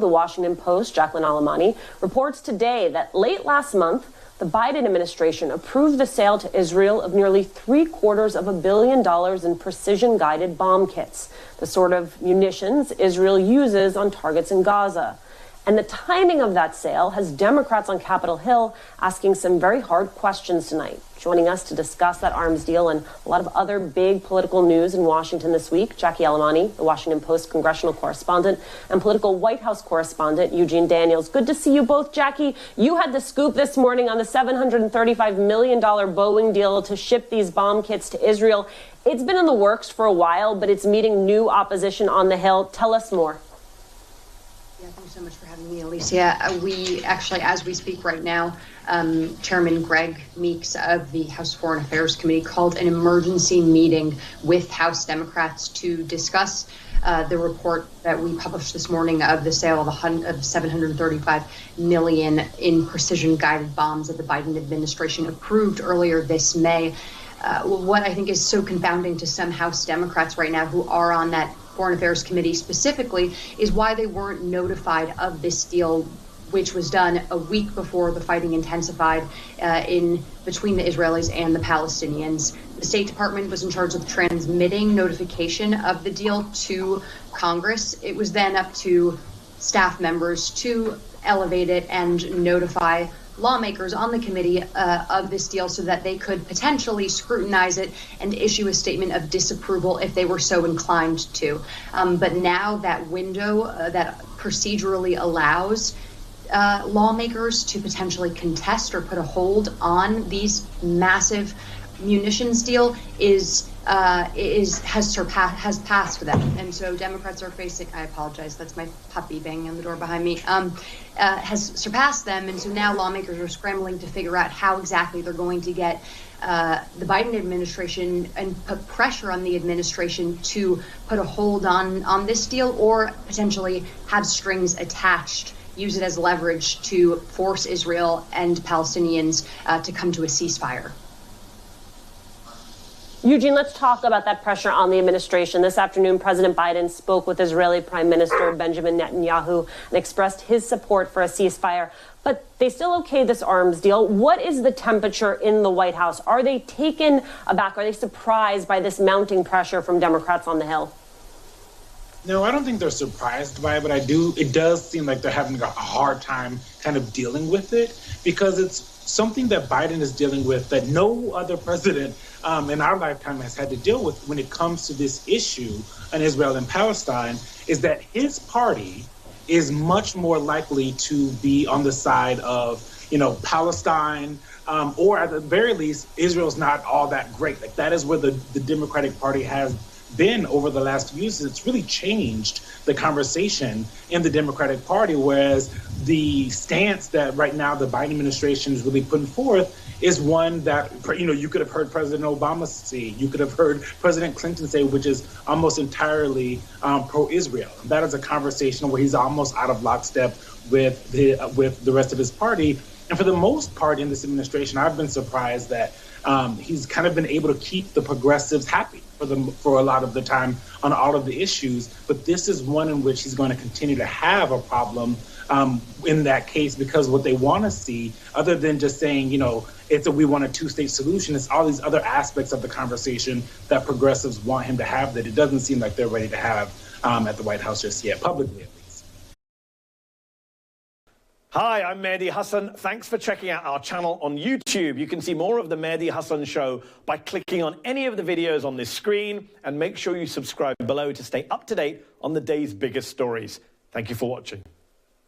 The Washington Post, Jacqueline Alamani, reports today that late last month, the Biden administration approved the sale to Israel of nearly $750 million in precision-guided bomb kits, the sort of munitions Israel uses on targets in Gaza. And the timing of that sale has Democrats on Capitol Hill asking some very hard questions tonight. Joining us to discuss that arms deal and a lot of other big political news in Washington this week, Jackie Alamani, the Washington Post congressional correspondent, and political White House correspondent Eugene Daniels. Good to see you both. Jackie, you had the scoop this morning on the $735 million Boeing deal to ship these bomb kits to Israel. It's been in the works for a while, but it's meeting new opposition on the Hill. Tell us more. Yeah, thanks so much for having me, Alicia. We actually, as we speak right now, Chairman Greg Meeks of the House Foreign Affairs Committee called an emergency meeting with House Democrats to discuss the report that we published this morning of the sale of $735 million in precision-guided bombs that the Biden administration approved earlier this May. What I think is so confounding to some House Democrats right now who are on that Foreign Affairs Committee specifically is why they weren't notified of this deal, which was done a week before the fighting intensified in between the Israelis and the Palestinians. The State Department was in charge of transmitting notification of the deal to Congress. It was then up to staff members to elevate it and notify lawmakers on the committee of this deal so that they could potentially scrutinize it and issue a statement of disapproval if they were so inclined to. But now that window that procedurally allows lawmakers to potentially contest or put a hold on these massive munitions deal has passed for them, and so Democrats are facing. I apologize. That's my puppy banging on the door behind me. Has surpassed them, and so now lawmakers are scrambling to figure out how exactly they're going to get the Biden administration and put pressure on the administration to put a hold on this deal, or potentially have strings attached. Use it as leverage to force Israel and Palestinians to come to a ceasefire. Eugene, let's talk about that pressure on the administration. This afternoon, President Biden spoke with Israeli Prime Minister Benjamin Netanyahu and expressed his support for a ceasefire. But they still okayed this arms deal. What is the temperature in the White House? Are they taken aback? Are they surprised by this mounting pressure from Democrats on the Hill? No, I don't think they're surprised by it, but it does seem like they're having a hard time kind of dealing with it, because it's something that Biden is dealing with that no other president in our lifetime has had to deal with when it comes to this issue on Israel and Palestine, is that his party is much more likely to be on the side of, Palestine, or at the very least, Israel's not all that great. Like, that is where the Democratic Party has been over the last few years. It's really changed the conversation in the Democratic Party, whereas the stance that right now the Biden administration is really putting forth is one that, you could have heard President Obama say, you could have heard President Clinton say, which is almost entirely pro-Israel. That is a conversation where he's almost out of lockstep with the rest of his party. And for the most part in this administration, I've been surprised that he's kind of been able to keep the progressives happy for a lot of the time on all of the issues. But this is one in which he's going to continue to have a problem in that case, because what they want to see, other than just saying, we want a two-state solution, it's all these other aspects of the conversation that progressives want him to have that it doesn't seem like they're ready to have at the White House just yet, publicly at least. Hi, I'm Mehdi Hasan. Thanks for checking out our channel on YouTube. You can see more of the Mehdi Hasan Show by clicking on any of the videos on this screen, and make sure you subscribe below to stay up to date on the day's biggest stories. Thank you for watching.